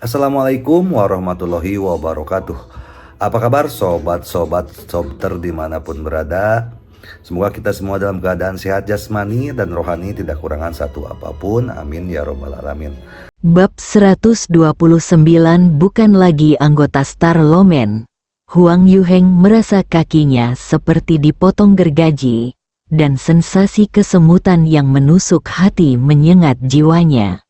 Assalamualaikum warahmatullahi wabarakatuh. Apa kabar sobat-sobat sobter dimanapun berada? Semoga kita semua dalam keadaan sehat jasmani dan rohani, tidak kurangan satu apapun. Amin ya robbal alamin. Bab 129 bukan lagi anggota Star Lomen. Huang Yuheng merasa kakinya seperti dipotong gergaji, dan sensasi kesemutan yang menusuk hati menyengat jiwanya.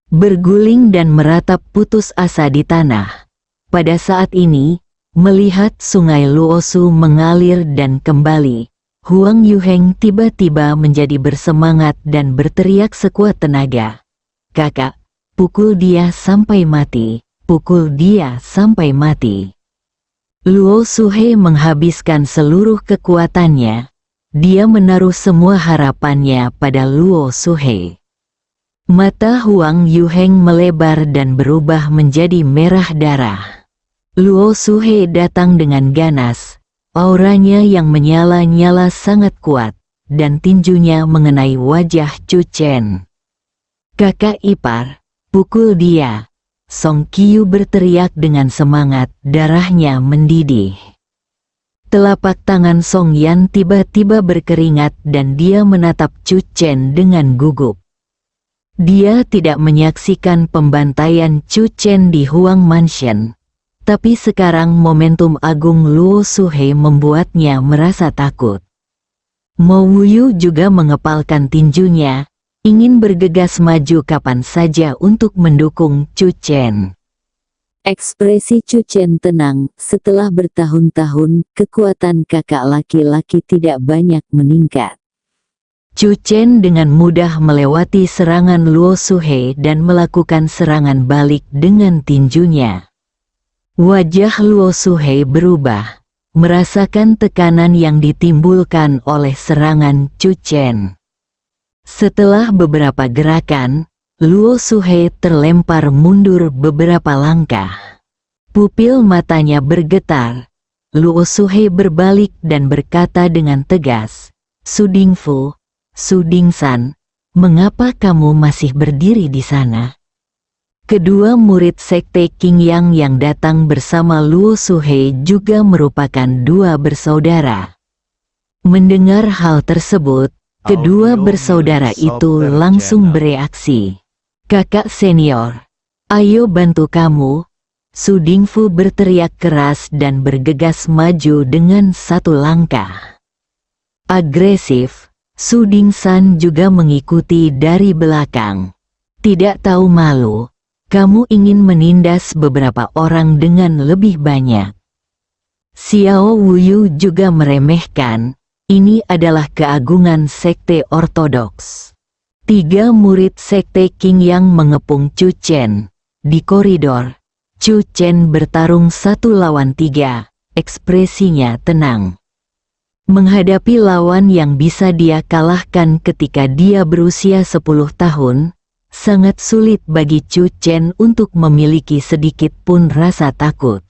Berguling dan meratap putus asa di tanah. Pada saat ini, melihat sungai Luosu mengalir dan kembali, Huang Yuheng tiba-tiba menjadi bersemangat dan berteriak sekuat tenaga. "Kakak, pukul dia sampai mati, pukul dia sampai mati." Luo Suhe menghabiskan seluruh kekuatannya. Dia menaruh semua harapannya pada Luo Suhe. Mata Huang Yuheng melebar dan berubah menjadi merah darah. Luo Suhe datang dengan ganas. Auranya yang menyala-nyala sangat kuat, dan tinjunya mengenai wajah Chu Chen. "Kakak ipar, pukul dia!" Song Qiu berteriak dengan semangat, darahnya mendidih. Telapak tangan Song Yan tiba-tiba berkeringat dan dia menatap Chu Chen dengan gugup. Dia tidak menyaksikan pembantaian Chu Chen di Huang Mansion, tapi sekarang momentum agung Luo Suhe membuatnya merasa takut. Mo Wuyu juga mengepalkan tinjunya, ingin bergegas maju kapan saja untuk mendukung Chu Chen. Ekspresi Chu Chen tenang. Setelah bertahun-tahun, kekuatan kakak laki-laki tidak banyak meningkat. Chu Chen dengan mudah melewati serangan Luo Suhe dan melakukan serangan balik dengan tinjunya. Wajah Luo Suhe berubah, merasakan tekanan yang ditimbulkan oleh serangan Chu Chen. Setelah beberapa gerakan, Luo Suhe terlempar mundur beberapa langkah. Pupil matanya bergetar. Luo Suhe berbalik dan berkata dengan tegas, "Su Dingfu, Su Dingsan, mengapa kamu masih berdiri di sana?" Kedua murid sekte Qingyang yang datang bersama Luo Suhe juga merupakan dua bersaudara. Mendengar hal tersebut, kedua bersaudara itu langsung bereaksi. "Kakak senior, ayo bantu kamu!" Su Dingfu berteriak keras dan bergegas maju dengan satu langkah. Agresif, Su Dingsan juga mengikuti dari belakang. "Tidak tahu malu, kamu ingin menindas beberapa orang dengan lebih banyak." Xiao Wuyu juga meremehkan, ini adalah keagungan sekte ortodoks. Tiga murid sekte Qingyang mengepung Chu Chen. Di koridor, Chu Chen bertarung 1 lawan 3, ekspresinya tenang. Menghadapi lawan yang bisa dia kalahkan ketika dia berusia 10 tahun, sangat sulit bagi Chu Chen untuk memiliki sedikit pun rasa takut.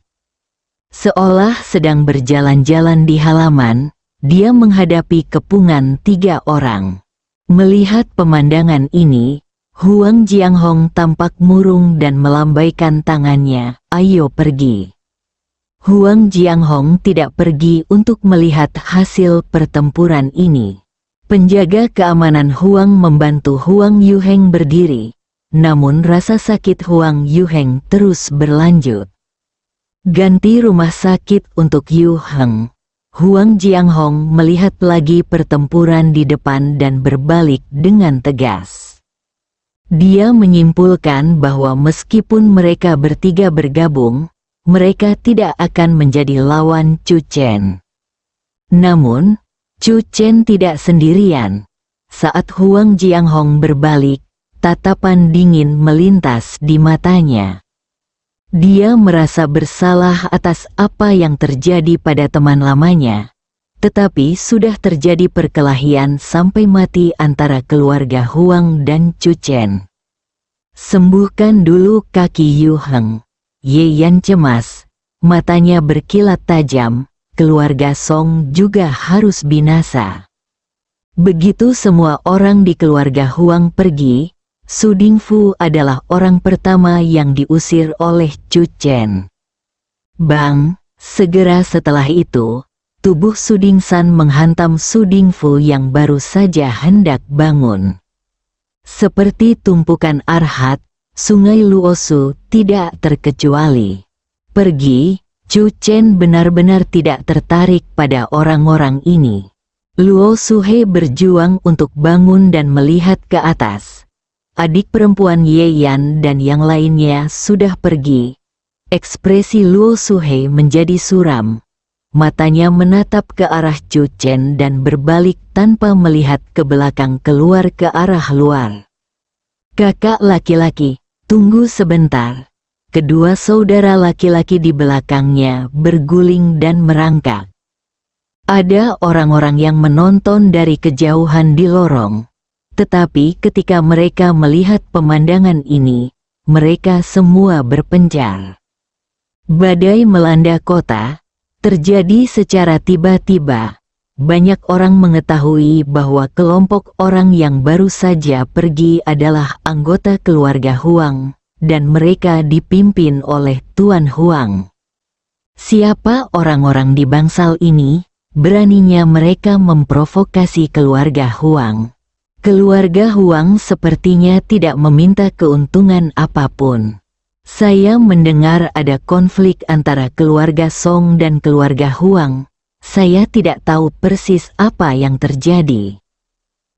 Seolah sedang berjalan-jalan di halaman, dia menghadapi kepungan 3 orang. Melihat pemandangan ini, Huang Jianghong tampak murung dan melambaikan tangannya, "Ayo pergi." Huang Jianghong tidak pergi untuk melihat hasil pertempuran ini. Penjaga keamanan Huang membantu Huang Yuheng berdiri, namun rasa sakit Huang Yuheng terus berlanjut. Ganti rumah sakit untuk Yu Heng. Huang Jianghong melihat lagi pertempuran di depan dan berbalik dengan tegas. Dia menyimpulkan bahwa meskipun mereka bertiga bergabung, mereka tidak akan menjadi lawan Chu Chen. Namun, Chu Chen tidak sendirian. Saat Huang Jianghong berbalik, tatapan dingin melintas di matanya. Dia merasa bersalah atas apa yang terjadi pada teman lamanya, tetapi sudah terjadi perkelahian sampai mati antara keluarga Huang dan Chu Chen. "Sembuhkan dulu kaki Yu Heng." Ye Yan cemas, matanya berkilat tajam, keluarga Song juga harus binasa. Begitu semua orang di keluarga Huang pergi, Su Dingfu adalah orang pertama yang diusir oleh Chu Chen. Bang, segera setelah itu, tubuh Su Dingsan menghantam Su Dingfu yang baru saja hendak bangun. Seperti tumpukan arhat, sungai Luosu tidak terkecuali. Pergi, Chu Chen benar-benar tidak tertarik pada orang-orang ini. Luo Suhe berjuang untuk bangun dan melihat ke atas. Adik perempuan Ye Yan dan yang lainnya sudah pergi. Ekspresi Luo Suhe menjadi suram. Matanya menatap ke arah Chu Chen dan berbalik tanpa melihat ke belakang keluar ke arah luar. Kakak laki-laki, tunggu sebentar. Kedua saudara laki-laki di belakangnya berguling dan merangkak. Ada orang-orang yang menonton dari kejauhan di lorong. Tetapi ketika mereka melihat pemandangan ini, mereka semua berpencar. Badai melanda kota, terjadi secara tiba-tiba. Banyak orang mengetahui bahwa kelompok orang yang baru saja pergi adalah anggota keluarga Huang, dan mereka dipimpin oleh Tuan Huang. Siapa orang-orang di bangsal ini? Beraninya mereka memprovokasi keluarga Huang. Keluarga Huang sepertinya tidak meminta keuntungan apapun. Saya mendengar ada konflik antara keluarga Song dan keluarga Huang. Saya tidak tahu persis apa yang terjadi.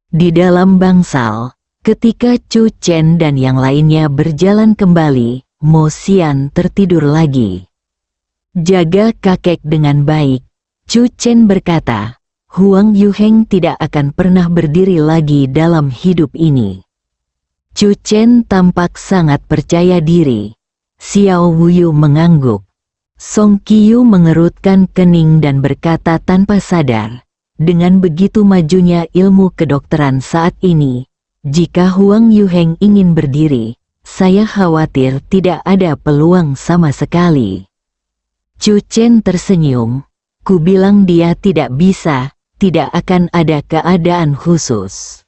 Di dalam bangsal, ketika Chu Chen dan yang lainnya berjalan kembali, Mo Xian tertidur lagi. Jaga kakek dengan baik, Chu Chen berkata. Huang Yuheng tidak akan pernah berdiri lagi dalam hidup ini. Chu Chen tampak sangat percaya diri. Xiao Wuyu mengangguk. Song Qiu mengerutkan kening dan berkata tanpa sadar, dengan begitu majunya ilmu kedokteran saat ini, jika Huang Yuheng ingin berdiri, saya khawatir tidak ada peluang sama sekali. Chu Chen tersenyum. Ku bilang dia tidak bisa. Tidak akan ada keadaan khusus.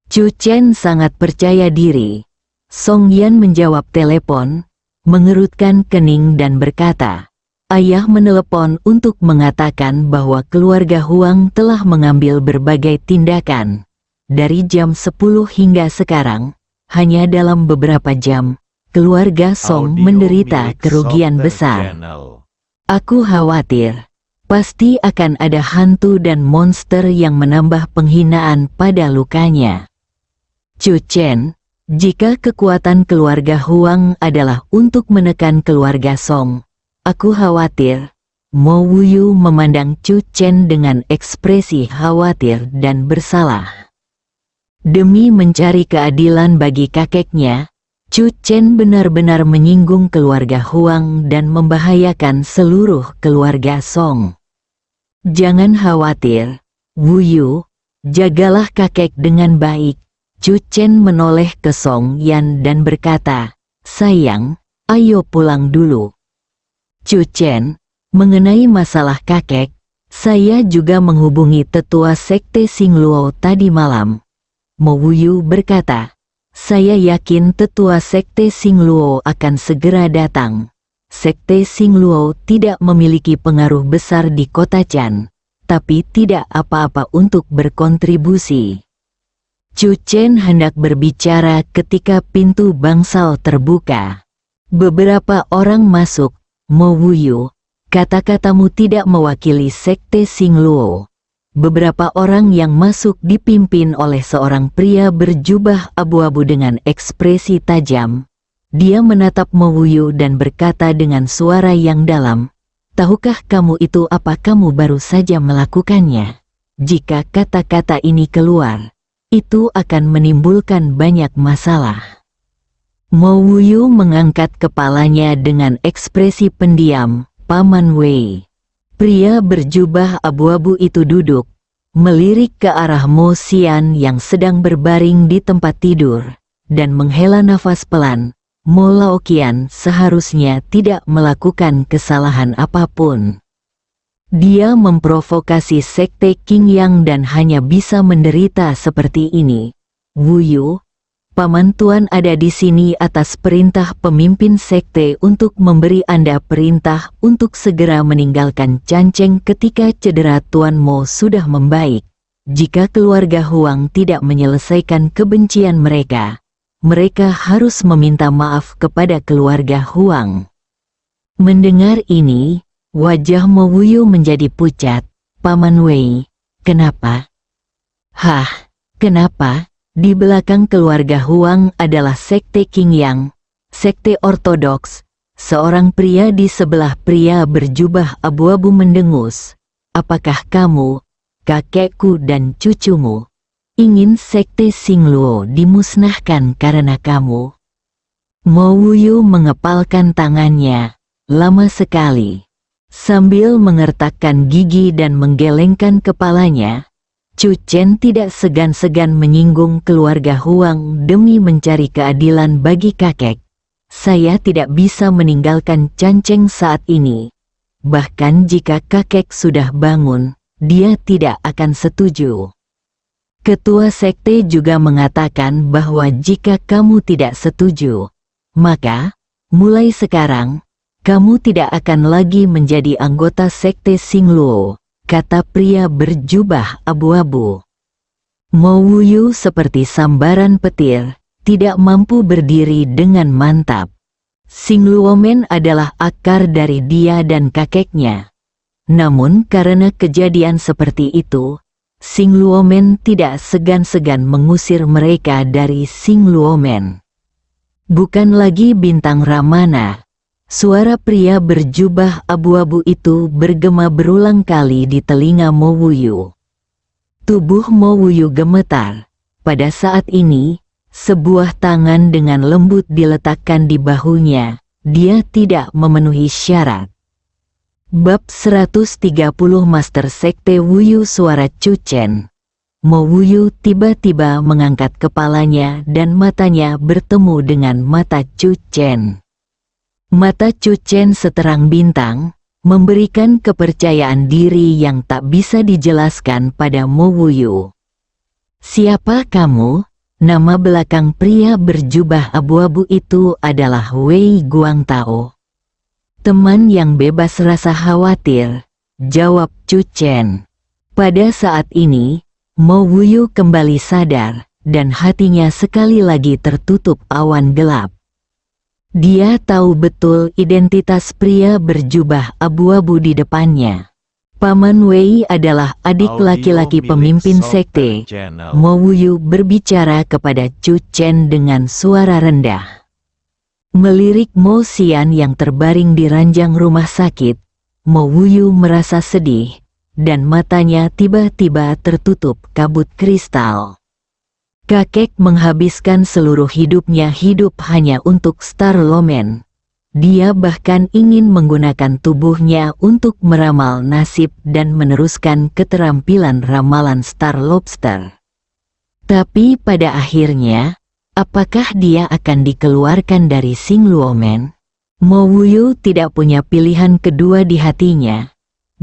Chu Chen sangat percaya diri. Song Yan menjawab telepon, mengerutkan kening dan berkata, ayah menelepon untuk mengatakan bahwa keluarga Huang telah mengambil berbagai tindakan. Dari jam 10 hingga sekarang, hanya dalam beberapa jam, keluarga Song menderita kerugian besar. Aku khawatir. Pasti akan ada hantu dan monster yang menambah penghinaan pada lukanya. Chu Chen, jika kekuatan keluarga Huang adalah untuk menekan keluarga Song, aku khawatir. Mo Wuyu memandang Chu Chen dengan ekspresi khawatir dan bersalah. Demi mencari keadilan bagi kakeknya, Chu Chen benar-benar menyinggung keluarga Huang dan membahayakan seluruh keluarga Song. Jangan khawatir, Wuyu, jagalah kakek dengan baik. Chu Chen menoleh ke Song Yan dan berkata, sayang, ayo pulang dulu. Chu Chen, mengenai masalah kakek, saya juga menghubungi tetua sekte Xingluo tadi malam. Mo Wuyu berkata, saya yakin tetua sekte Xingluo akan segera datang. Sekte Xingluo tidak memiliki pengaruh besar di kota Chan, tapi tidak apa-apa untuk berkontribusi. Chu Chen hendak berbicara ketika pintu bangsal terbuka. Beberapa orang masuk. Mo Wuyu, kata-katamu tidak mewakili sekte Xingluo. Beberapa orang yang masuk dipimpin oleh seorang pria berjubah abu-abu dengan ekspresi tajam. Dia menatap Mo Wuyu dan berkata dengan suara yang dalam, tahukah kamu itu apa kamu baru saja melakukannya? Jika kata-kata ini keluar, itu akan menimbulkan banyak masalah. Mo Wuyu mengangkat kepalanya dengan ekspresi pendiam, Paman Wei. Pria berjubah abu-abu itu duduk, melirik ke arah Mo Xian yang sedang berbaring di tempat tidur, dan menghela nafas pelan. Mo Laoqian seharusnya tidak melakukan kesalahan apapun. Dia memprovokasi sekte Qingyang dan hanya bisa menderita seperti ini. Wuyu, Paman Tuan ada di sini atas perintah pemimpin sekte untuk memberi Anda perintah untuk segera meninggalkan Canceng ketika cedera Tuan Mo sudah membaik. Jika keluarga Huang tidak menyelesaikan kebencian mereka, mereka harus meminta maaf kepada keluarga Huang. Mendengar ini, wajah Mo Wuyu menjadi pucat. Paman Wei, kenapa? Hah, kenapa? Di belakang keluarga Huang adalah sekte Qingyang, sekte ortodoks. Seorang pria di sebelah pria berjubah abu-abu mendengus. Apakah kamu, kakekku dan cucumu, ingin sekte Xingluo dimusnahkan karena kamu? Mo Wuyu mengepalkan tangannya, lama sekali. Sambil mengertakkan gigi dan menggelengkan kepalanya, Chu Chen tidak segan-segan menyinggung keluarga Huang demi mencari keadilan bagi kakek. Saya tidak bisa meninggalkan Canceng saat ini. Bahkan jika kakek sudah bangun, dia tidak akan setuju. Ketua sekte juga mengatakan bahwa jika kamu tidak setuju, maka, mulai sekarang, kamu tidak akan lagi menjadi anggota sekte Xingluo, kata pria berjubah abu-abu. Mo Wuyu seperti sambaran petir, tidak mampu berdiri dengan mantap. Xingluomen adalah akar dari dia dan kakeknya. Namun karena kejadian seperti itu, Xingluomen tidak segan-segan mengusir mereka dari Xingluomen. Bukan lagi bintang Ramana. Suara pria berjubah abu-abu itu bergema berulang kali di telinga Mo Wuyu. Tubuh Mo Wuyu gemetar. Pada saat ini, sebuah tangan dengan lembut diletakkan di bahunya. Dia tidak memenuhi syarat. Bab 130 Master Sekte Wuyu Suara Chu Chen. Mo Wuyu tiba-tiba mengangkat kepalanya dan matanya bertemu dengan mata Chu Chen. Mata Chu Chen seterang bintang, memberikan kepercayaan diri yang tak bisa dijelaskan pada Mo Wuyu. Siapa kamu? Nama belakang pria berjubah abu-abu itu adalah Wei Guangtao. Teman yang bebas rasa khawatir, jawab Chu Chen. Pada saat ini, Mo Wuyu kembali sadar, dan hatinya sekali lagi tertutup awan gelap. Dia tahu betul identitas pria berjubah abu-abu di depannya. Paman Wei adalah adik laki-laki pemimpin sekte. Mo Wuyu berbicara kepada Chu Chen dengan suara rendah. Melirik Mo Xian yang terbaring di ranjang rumah sakit, Mo Wuyu merasa sedih, dan matanya tiba-tiba tertutup kabut kristal. Kakek menghabiskan seluruh hidupnya hidup hanya untuk Star Lomen. Dia bahkan ingin menggunakan tubuhnya untuk meramal nasib dan meneruskan keterampilan ramalan Star Lobster. Tapi pada akhirnya, apakah dia akan dikeluarkan dari Xingluomen? Mo Wuyu tidak punya pilihan kedua di hatinya.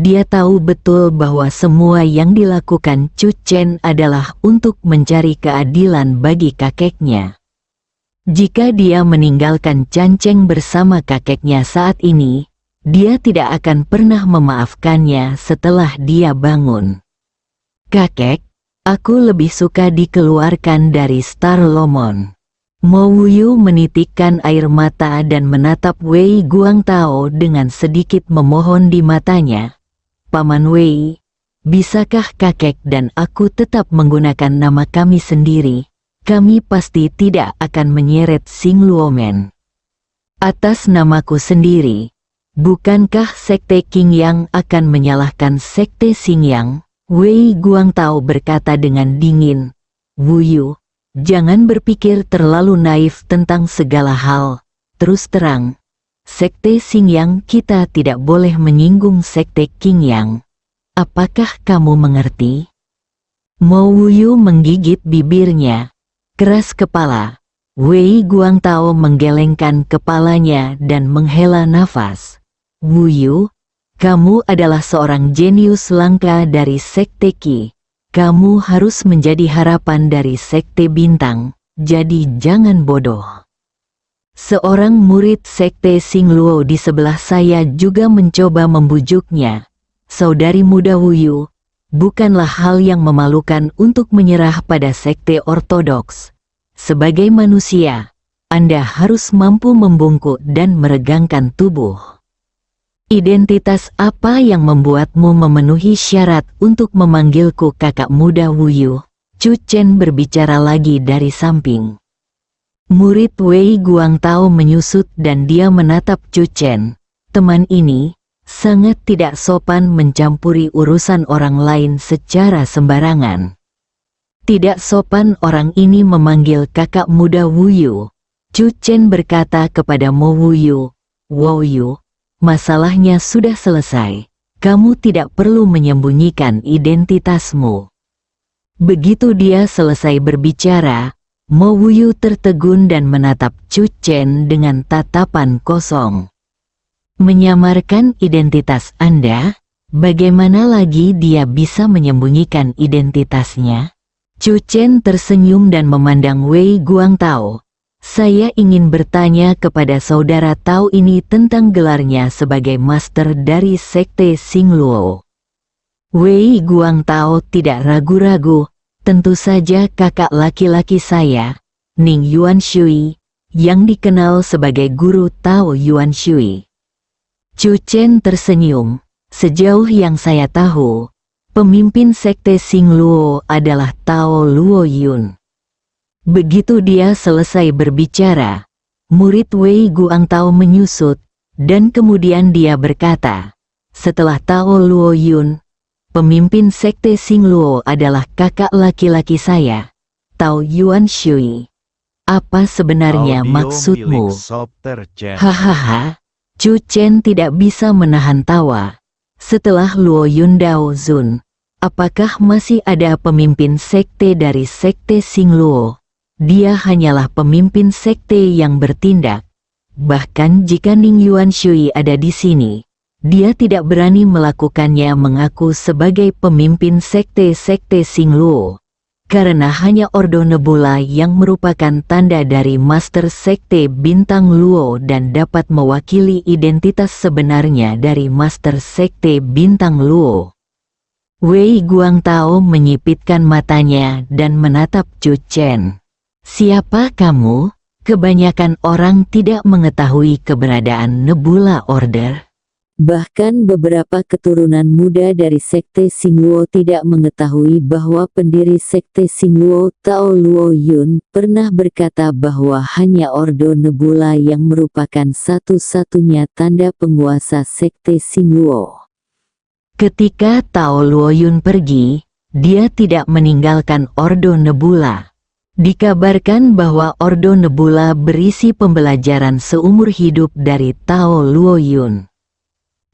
Dia tahu betul bahwa semua yang dilakukan Chu Chen adalah untuk mencari keadilan bagi kakeknya. Jika dia meninggalkan Canceng bersama kakeknya saat ini, dia tidak akan pernah memaafkannya setelah dia bangun. Kakek, aku lebih suka dikeluarkan dari Star Lomon. Mo Wuyu menitikkan air mata dan menatap Wei Guangtao dengan sedikit memohon di matanya. Paman Wei, bisakah kakek dan aku tetap menggunakan nama kami sendiri? Kami pasti tidak akan menyeret Xingluomen. Atas namaku sendiri, bukankah sekte Qingyang akan menyalahkan sekte Xingyang? Wei Guangtao berkata dengan dingin. Wuyu, jangan berpikir terlalu naif tentang segala hal. Terus terang, sekte Xingyang kita tidak boleh menyinggung sekte Qingyang. Apakah kamu mengerti? Mo Wuyu menggigit bibirnya. Keras kepala, Wei Guangtao menggelengkan kepalanya dan menghela nafas. Wuyu, kamu adalah seorang jenius langka dari sekte Qi. Kamu harus menjadi harapan dari sekte bintang, jadi jangan bodoh. Seorang murid sekte Xingluo di sebelah saya juga mencoba membujuknya. Saudari muda Wuyu, bukanlah hal yang memalukan untuk menyerah pada sekte ortodoks. Sebagai manusia, Anda harus mampu membungkuk dan meregangkan tubuh. Identitas apa yang membuatmu memenuhi syarat untuk memanggilku kakak muda Wuyu? Chu Chen berbicara lagi dari samping. Murid Wei Guangtao menyusut dan dia menatap Chu Chen. Teman ini sangat tidak sopan mencampuri urusan orang lain secara sembarangan. Tidak sopan orang ini memanggil kakak muda Wuyu. Chu Chen berkata kepada Mo Wuyu, "Wuyu, masalahnya sudah selesai. Kamu tidak perlu menyembunyikan identitasmu." Begitu dia selesai berbicara, Mo Wuyu tertegun dan menatap Chu Chen dengan tatapan kosong. Menyamarkan identitas Anda? Bagaimana lagi dia bisa menyembunyikan identitasnya? Chu Chen tersenyum dan memandang Wei Guangtao. Saya ingin bertanya kepada saudara Tao ini tentang gelarnya sebagai master dari sekte Xingluo. Wei Guangtao tidak ragu-ragu. Tentu saja kakak laki-laki saya, Ning Yuanshui, yang dikenal sebagai guru Tao Yuanshui. Chu Chen tersenyum. Sejauh yang saya tahu, pemimpin sekte Xingluo adalah Tao Luo Yun. Begitu dia selesai berbicara, murid Wei Guangtao menyusut, dan kemudian dia berkata, "Setelah Tao Luo Yun, pemimpin sekte Xingluo adalah kakak laki-laki saya, Tao Yuanshui. Apa sebenarnya maksudmu?" Hahaha, Chu Chen tidak bisa menahan tawa. Setelah Luo Yun Dao Zun, apakah masih ada pemimpin sekte dari sekte Xingluo? Dia hanyalah pemimpin sekte yang bertindak. Bahkan jika Ning Yuanshui ada di sini, dia tidak berani melakukannya mengaku sebagai pemimpin sekte-sekte Xingluo, karena hanya Ordo Nebula yang merupakan tanda dari Master Sekte Bintang Luo dan dapat mewakili identitas sebenarnya dari Master Sekte Bintang Luo. Wei Guangtao menyipitkan matanya dan menatap Chu Chen. "Siapa kamu? Kebanyakan orang tidak mengetahui keberadaan Nebula Order." Bahkan beberapa keturunan muda dari sekte Xingluo tidak mengetahui bahwa pendiri sekte Xingluo Tao Luo Yun pernah berkata bahwa hanya Ordo Nebula yang merupakan satu-satunya tanda penguasa sekte Xingluo. Ketika Tao Luo Yun pergi, dia tidak meninggalkan Ordo Nebula. Dikabarkan bahwa Ordo Nebula berisi pembelajaran seumur hidup dari Tao Luo Yun.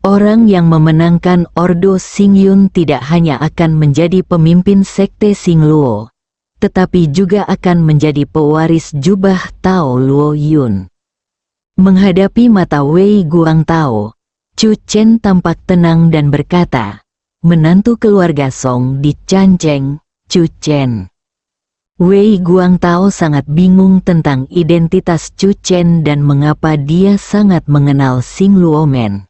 Orang yang memenangkan Ordo Xingyun tidak hanya akan menjadi pemimpin sekte Xingluo, tetapi juga akan menjadi pewaris jubah Tao Luo Yun. Menghadapi mata Wei Guangtao, Chu Chen tampak tenang dan berkata, "Menantu keluarga Song di Canceng, Chu Chen." Wei Guangtao sangat bingung tentang identitas Chu Chen dan mengapa dia sangat mengenal Xingluo Men.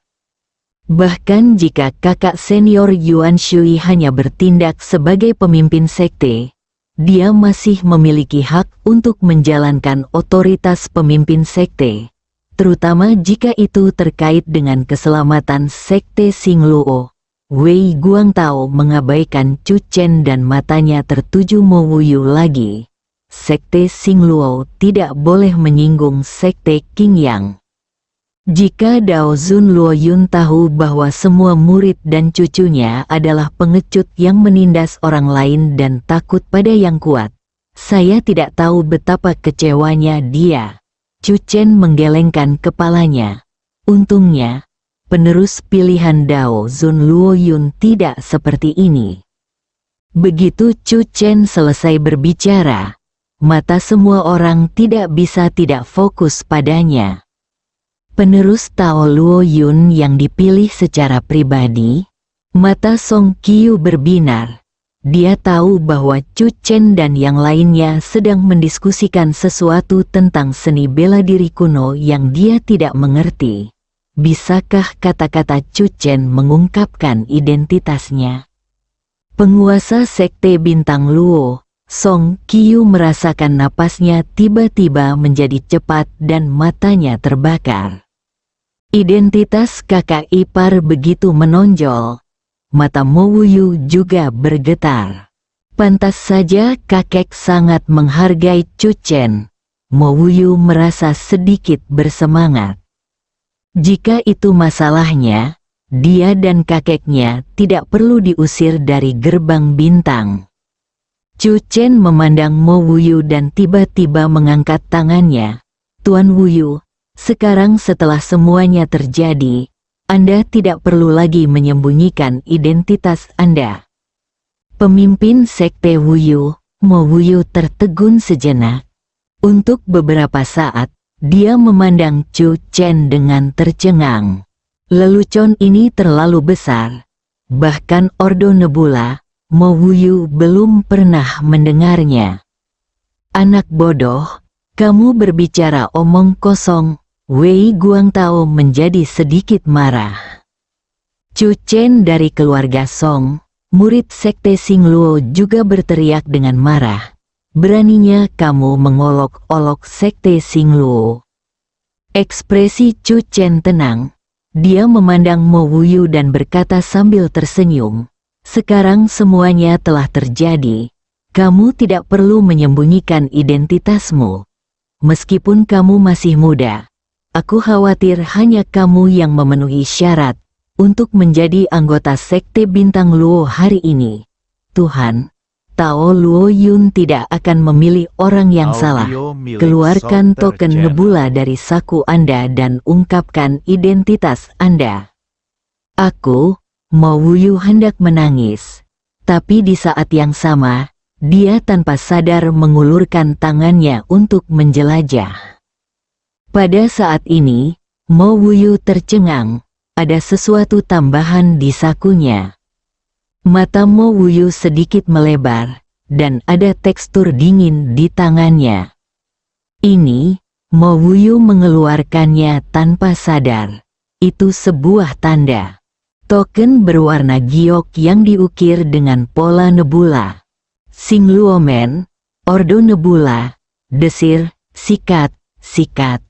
Bahkan jika kakak senior Yuanshui hanya bertindak sebagai pemimpin sekte, dia masih memiliki hak untuk menjalankan otoritas pemimpin sekte, terutama jika itu terkait dengan keselamatan sekte Xingluo. Wei Guangtao mengabaikan Chu Chen dan matanya tertuju Mo Wuyu lagi. Sekte Xingluo tidak boleh menyinggung sekte Qingyang. Jika Dao Zun Luo Yun tahu bahwa semua murid dan cucunya adalah pengecut yang menindas orang lain dan takut pada yang kuat, saya tidak tahu betapa kecewanya dia. Chu Chen menggelengkan kepalanya. Untungnya, penerus pilihan Dao Zun Luo Yun tidak seperti ini. Begitu Chu Chen selesai berbicara, mata semua orang tidak bisa tidak fokus padanya. Penerus Tao Luo Yun yang dipilih secara pribadi? Mata Song Qiu berbinar. Dia tahu bahwa Chu Chen dan yang lainnya sedang mendiskusikan sesuatu tentang seni bela diri kuno yang dia tidak mengerti. Bisakah kata-kata Chu Chen mengungkapkan identitasnya? Penguasa Sekte Bintang Luo, Song Qiu merasakan napasnya tiba-tiba menjadi cepat dan matanya terbakar. Identitas kakak ipar begitu menonjol. Mata Mo Wuyu juga bergetar. Pantas saja kakek sangat menghargai Chu Chen. Mo Wuyu merasa sedikit bersemangat. Jika itu masalahnya, dia dan kakeknya tidak perlu diusir dari gerbang bintang. Chu Chen memandang Mo Wuyu dan tiba-tiba mengangkat tangannya. Tuan Wuyu, sekarang setelah semuanya terjadi, Anda tidak perlu lagi menyembunyikan identitas Anda. Pemimpin Sekte Wuyu, Mo Wuyu tertegun sejenak. Untuk beberapa saat, dia memandang Chu Chen dengan tercengang. Lelucon ini terlalu besar. Bahkan Ordo Nebula, Mo Wuyu belum pernah mendengarnya. Anak bodoh, kamu berbicara omong kosong. Wei Guangtao menjadi sedikit marah. Chu Chen dari keluarga Song, murid Sekte Xingluo juga berteriak dengan marah. Beraninya kamu mengolok-olok Sekte Xingluo. Ekspresi Chu Chen tenang. Dia memandang Mo Wuyu dan berkata sambil tersenyum. Sekarang semuanya telah terjadi. Kamu tidak perlu menyembunyikan identitasmu. Meskipun kamu masih muda. Aku khawatir hanya kamu yang memenuhi syarat untuk menjadi anggota Sekte Bintang Luo hari ini. Tuhan, Tao Luo Yun tidak akan memilih orang yang salah. Keluarkan token nebula dari saku Anda dan ungkapkan identitas Anda. Aku, Mo Wuyu hendak menangis. Tapi di saat yang sama, dia tanpa sadar mengulurkan tangannya untuk menjelajah. Pada saat ini, Mo Wuyu tercengang, ada sesuatu tambahan di sakunya. Mata Mo Wuyu sedikit melebar, dan ada tekstur dingin di tangannya. Ini, Mo Wuyu mengeluarkannya tanpa sadar. Itu sebuah tanda. Token berwarna giok yang diukir dengan pola nebula. Xingluo Men, Ordo Nebula, Desir, Sikat, Sikat.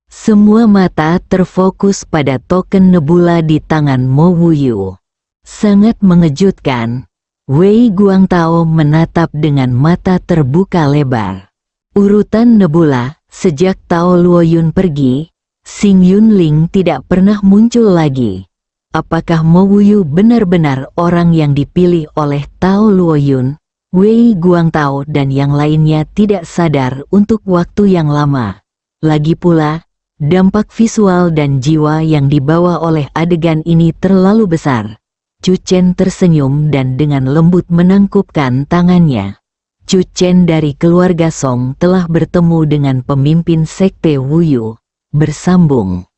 Semua mata terfokus pada token nebula di tangan Mo Wuyu. Sangat mengejutkan. Wei Guangtao menatap dengan mata terbuka lebar. Urutan nebula, sejak Tao Luo Yun pergi, Xing Yunling tidak pernah muncul lagi. Apakah Mo Wuyu benar-benar orang yang dipilih oleh Tao Luo Yun? Wei Guangtao dan yang lainnya tidak sadar untuk waktu yang lama. Lagi pula, dampak visual dan jiwa yang dibawa oleh adegan ini terlalu besar. Chu Chen tersenyum dan dengan lembut menangkupkan tangannya. Chu Chen dari keluarga Song telah bertemu dengan pemimpin Sekte Wuyu. Bersambung.